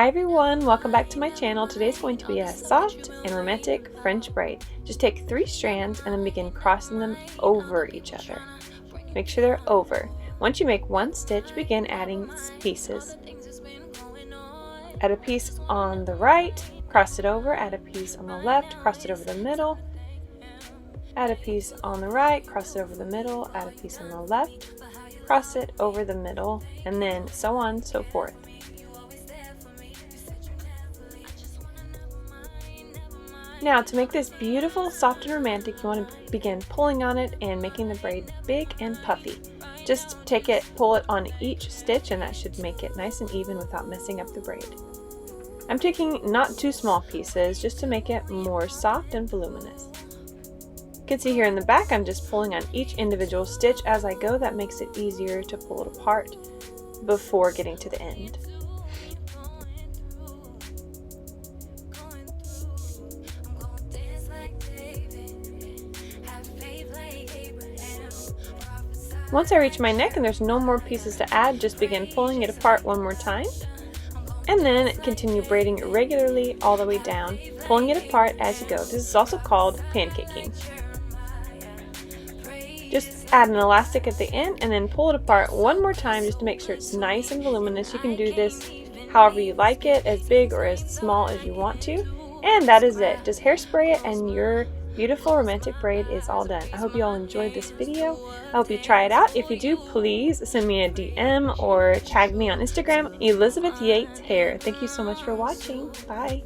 Hi everyone, welcome back to my channel. Today's going to be a soft and romantic French braid. Just take 3 strands and then begin crossing them over each other. Make sure they're over. Once you make 1 stitch, begin adding pieces. Add a piece on the right, cross it over, add a piece on the left, cross it over the middle, add a piece on the right, cross it over the middle, add a piece on the left, cross it over the middle, and then so on and so forth. Now, to make this beautiful, soft and romantic, you want to begin pulling on it and making the braid big and puffy. Just take it, pull it on each stitch, and that should make it nice and even without messing up the braid. I'm taking not too small pieces just to make it more soft and voluminous. You can see here in the back I'm just pulling on each individual stitch as I go. That makes it easier to pull it apart before getting to the end. Once I reach my neck and there's no more pieces to add, just begin pulling it apart one more time, and then continue braiding regularly all the way down, pulling it apart as you go. This is also called pancaking. Just add an elastic at the end and then pull it apart one more time just to make sure it's nice and voluminous. You can do this however you like it, as big or as small as you want to. And that is it. Just hairspray it and your beautiful romantic braid is all done. I hope you all enjoyed this video. I hope you try it out. If you do, please send me a DM or tag me on Instagram, Elizabeth Yates Hair. Thank you so much for watching. Bye.